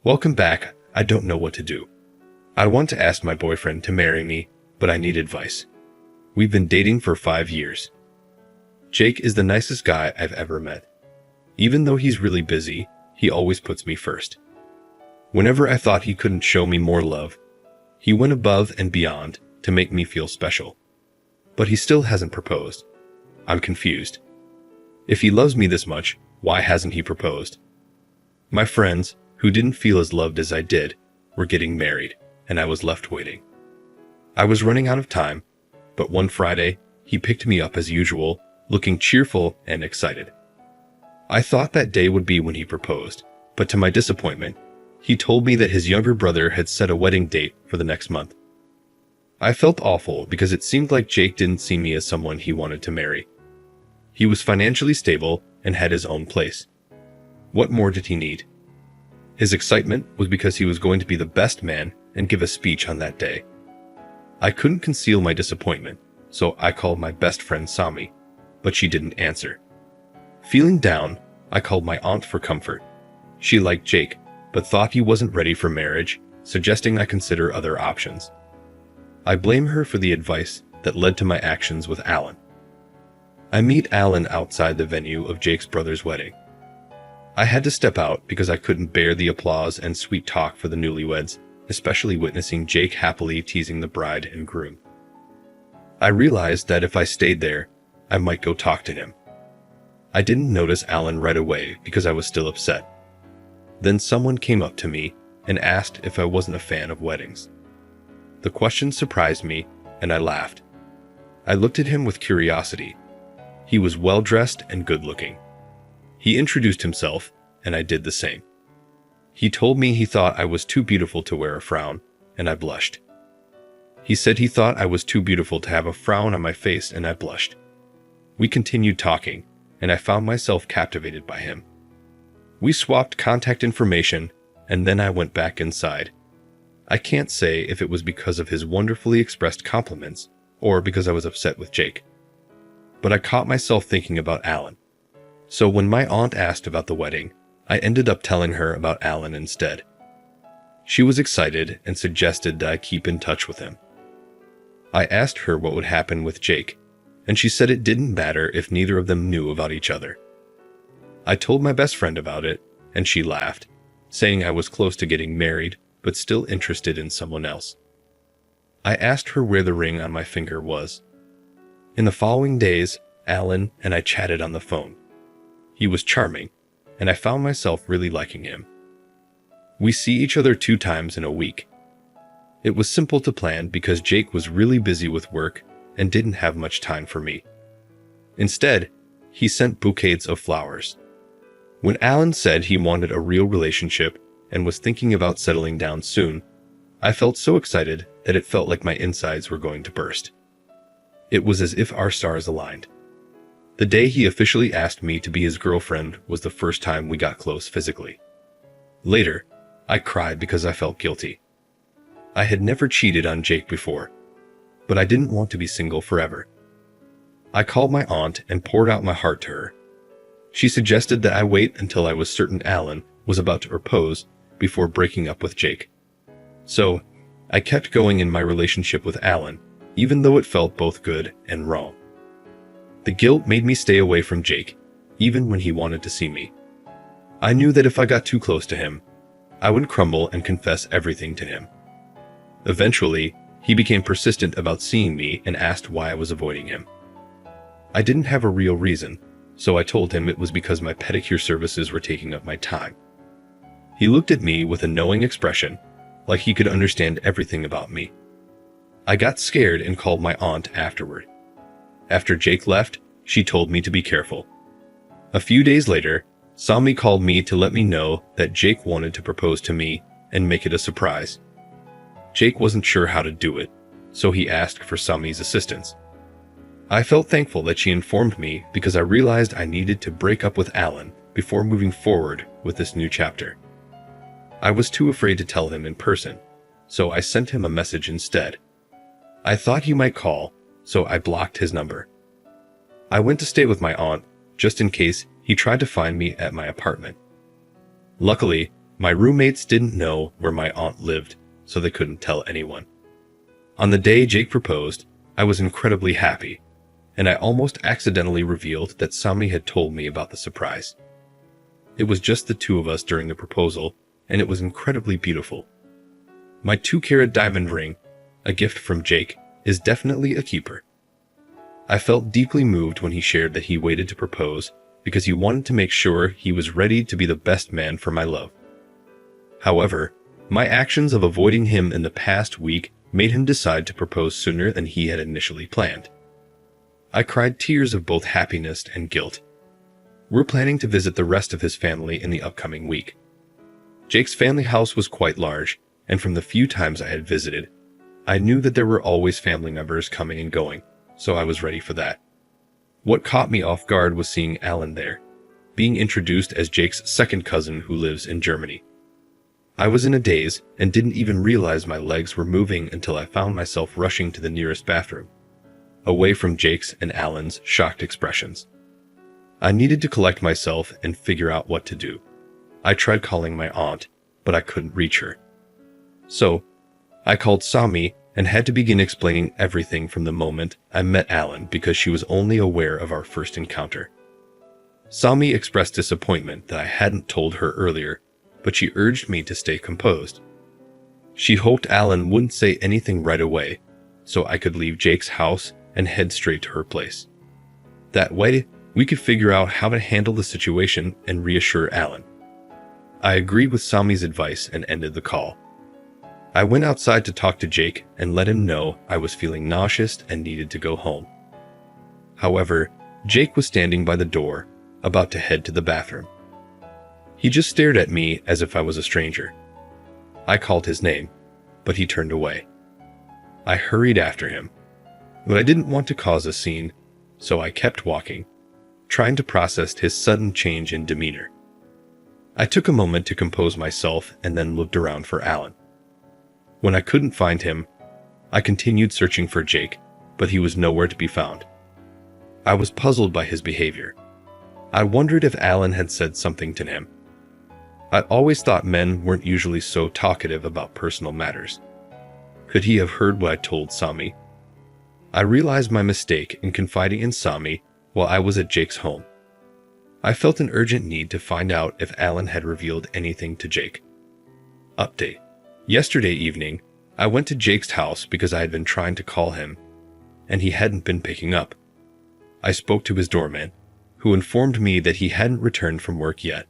Welcome back. I don't know what to do. I want to ask my boyfriend to marry me, but I need advice. We've been dating for 5 years. Jake is the nicest guy I've ever met. Even though he's really busy, he always puts me first. Whenever I thought he couldn't show me more love, he went above and beyond to make me feel special. But he still hasn't proposed. I'm confused. If he loves me this much, why hasn't he proposed? My friends, who didn't feel as loved as I did, were getting married, and I was left waiting. I was running out of time, but one Friday, he picked me up as usual, looking cheerful and excited. I thought that day would be when he proposed, but to my disappointment, he told me that his younger brother had set a wedding date for the next month. I felt awful because it seemed like Jake didn't see me as someone he wanted to marry. He was financially stable and had his own place. What more did he need? His excitement was because he was going to be the best man and give a speech on that day. I couldn't conceal my disappointment, so I called my best friend Sami, but she didn't answer. Feeling down, I called my aunt for comfort. She liked Jake, but thought he wasn't ready for marriage, suggesting I consider other options. I blame her for the advice that led to my actions with Alan. I meet Alan outside the venue of Jake's brother's wedding. I had to step out because I couldn't bear the applause and sweet talk for the newlyweds, especially witnessing Jake happily teasing the bride and groom. I realized that if I stayed there, I might go talk to him. I didn't notice Alan right away because I was still upset. Then someone came up to me and asked if I wasn't a fan of weddings. The question surprised me, and I laughed. I looked at him with curiosity. He was well-dressed and good-looking. He introduced himself, and I did the same. He told me he thought I was too beautiful to wear a frown, and I blushed. He said he thought I was too beautiful to have a frown on my face, and I blushed. We continued talking, and I found myself captivated by him. We swapped contact information, and then I went back inside. I can't say if it was because of his wonderfully expressed compliments or because I was upset with Jake. But I caught myself thinking about Alan. So when my aunt asked about the wedding, I ended up telling her about Alan instead. She was excited and suggested that I keep in touch with him. I asked her what would happen with Jake, and she said it didn't matter if neither of them knew about each other. I told my best friend about it, and she laughed, saying I was close to getting married, but still interested in someone else. I asked her where the ring on my finger was. In the following days, Alan and I chatted on the phone. He was charming, and I found myself really liking him. We see each other 2 times in a week. It was simple to plan because Jake was really busy with work and didn't have much time for me. Instead, he sent bouquets of flowers. When Alan said he wanted a real relationship and was thinking about settling down soon, I felt so excited that it felt like my insides were going to burst. It was as if our stars aligned. The day he officially asked me to be his girlfriend was the first time we got close physically. Later, I cried because I felt guilty. I had never cheated on Jake before, but I didn't want to be single forever. I called my aunt and poured out my heart to her. She suggested that I wait until I was certain Alan was about to propose before breaking up with Jake. So, I kept going in my relationship with Alan, even though it felt both good and wrong. The guilt made me stay away from Jake, even when he wanted to see me. I knew that if I got too close to him, I would crumble and confess everything to him. Eventually, he became persistent about seeing me and asked why I was avoiding him. I didn't have a real reason, so I told him it was because my pedicure services were taking up my time. He looked at me with a knowing expression, like he could understand everything about me. I got scared and called my aunt afterward. After Jake left, she told me to be careful. A few days later, Sami called me to let me know that Jake wanted to propose to me and make it a surprise. Jake wasn't sure how to do it, so he asked for Sami's assistance. I felt thankful that she informed me because I realized I needed to break up with Alan before moving forward with this new chapter. I was too afraid to tell him in person, so I sent him a message instead. I thought he might call, so I blocked his number. I went to stay with my aunt, just in case he tried to find me at my apartment. Luckily, My roommates didn't know where my aunt lived, so they couldn't tell anyone. On the day Jake proposed, I was incredibly happy, and I almost accidentally revealed that Sami had told me about the surprise. It was just the two of us during the proposal, and it was incredibly beautiful. My 2-carat diamond ring, a gift from Jake, is definitely a keeper. I felt deeply moved when he shared that he waited to propose because he wanted to make sure he was ready to be the best man for my love. However, my actions of avoiding him in the past week made him decide to propose sooner than he had initially planned. I cried tears of both happiness and guilt. We're planning to visit the rest of his family in the upcoming week. Jake's family house was quite large, and from the few times I had visited, I knew that there were always family members coming and going, so I was ready for that. What caught me off guard was seeing Alan there, being introduced as Jake's second cousin who lives in Germany. I was in a daze and didn't even realize my legs were moving until I found myself rushing to the nearest bathroom, away from Jake's and Alan's shocked expressions. I needed to collect myself and figure out what to do. I tried calling my aunt, but I couldn't reach her. So, I called Sami and had to begin explaining everything from the moment I met Alan because she was only aware of our first encounter. Sami expressed disappointment that I hadn't told her earlier, but she urged me to stay composed. She hoped Alan wouldn't say anything right away, so I could leave Jake's house and head straight to her place. That way, we could figure out how to handle the situation and reassure Alan. I agreed with Sami's advice and ended the call. I went outside to talk to Jake and let him know I was feeling nauseous and needed to go home. However, Jake was standing by the door, about to head to the bathroom. He just stared at me as if I was a stranger. I called his name, but he turned away. I hurried after him, but I didn't want to cause a scene, so I kept walking, trying to process his sudden change in demeanor. I took a moment to compose myself and then looked around for Alan. When I couldn't find him, I continued searching for Jake, but he was nowhere to be found. I was puzzled by his behavior. I wondered if Alan had said something to him. I always thought men weren't usually so talkative about personal matters. Could he have heard what I told Sami? I realized my mistake in confiding in Sami while I was at Jake's home. I felt an urgent need to find out if Alan had revealed anything to Jake. Update. Yesterday evening, I went to Jake's house because I had been trying to call him, and he hadn't been picking up. I spoke to his doorman, who informed me that he hadn't returned from work yet.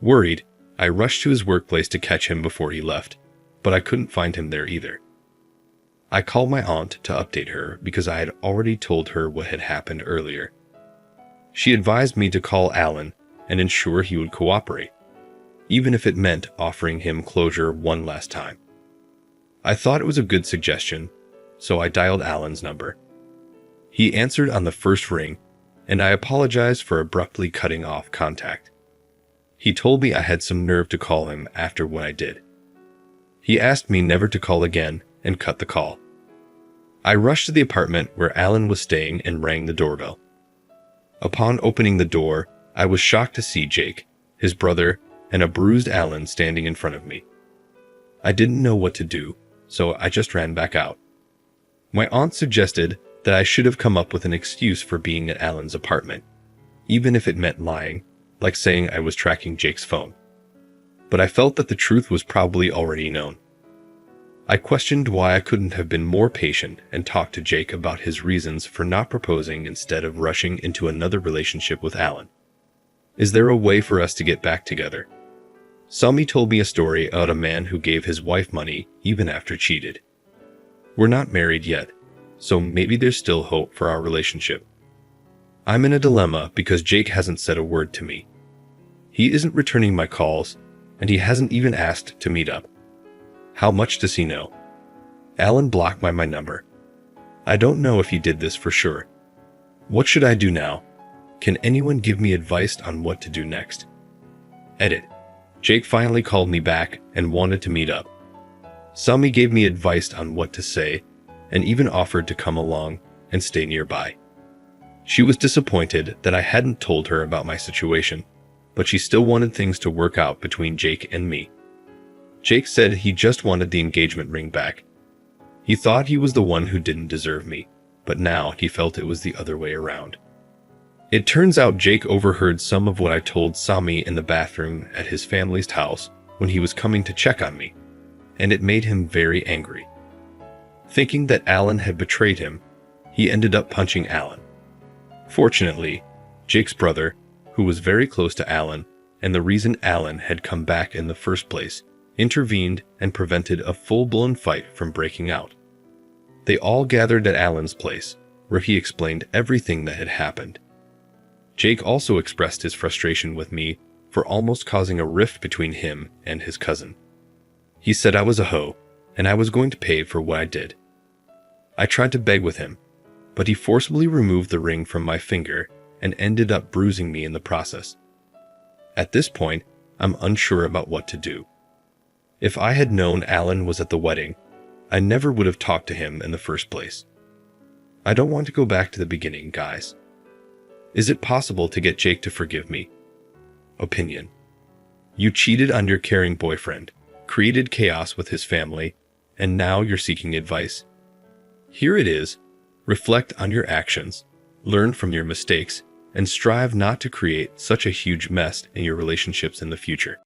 Worried, I rushed to his workplace to catch him before he left, but I couldn't find him there either. I called my aunt to update her because I had already told her what had happened earlier. She advised me to call Alan and ensure he would cooperate, even if it meant offering him closure one last time. I thought it was a good suggestion, so I dialed Alan's number. He answered on the first ring, and I apologized for abruptly cutting off contact. He told me I had some nerve to call him after what I did. He asked me never to call again and cut the call. I rushed to the apartment where Alan was staying and rang the doorbell. Upon opening the door, I was shocked to see Jake, his brother, and a bruised Alan standing in front of me. I didn't know what to do, so I just ran back out. My aunt suggested that I should have come up with an excuse for being at Alan's apartment, even if it meant lying, like saying I was tracking Jake's phone. But I felt that the truth was probably already known. I questioned why I couldn't have been more patient and talked to Jake about his reasons for not proposing instead of rushing into another relationship with Alan. Is there a way for us to get back together? Sami told me a story about a man who gave his wife money even after cheated. We're not married yet, so maybe there's still hope for our relationship. I'm in a dilemma because Jake hasn't said a word to me. He isn't returning my calls, and he hasn't even asked to meet up. How much does he know? Alan blocked my number. I don't know if he did this for sure. What should I do now? Can anyone give me advice on what to do next? Edit. Jake finally called me back and wanted to meet up. Sami gave me advice on what to say and even offered to come along and stay nearby. She was disappointed that I hadn't told her about my situation, but she still wanted things to work out between Jake and me. Jake said he just wanted the engagement ring back. He thought he was the one who didn't deserve me, but now he felt it was the other way around. It turns out Jake overheard some of what I told Sami in the bathroom at his family's house when he was coming to check on me, and it made him very angry. Thinking that Alan had betrayed him, he ended up punching Alan. Fortunately, Jake's brother, who was very close to Alan, and the reason Alan had come back in the first place, intervened and prevented a full-blown fight from breaking out. They all gathered at Alan's place, where he explained everything that had happened. Jake also expressed his frustration with me for almost causing a rift between him and his cousin. He said I was a hoe, and I was going to pay for what I did. I tried to beg with him, but he forcibly removed the ring from my finger and ended up bruising me in the process. At this point, I'm unsure about what to do. If I had known Alan was at the wedding, I never would have talked to him in the first place. I don't want to go back to the beginning, guys. Is it possible to get Jake to forgive me? Opinion. You cheated on your caring boyfriend, created chaos with his family, and now you're seeking advice. Here it is. Reflect on your actions, learn from your mistakes, and strive not to create such a huge mess in your relationships in the future.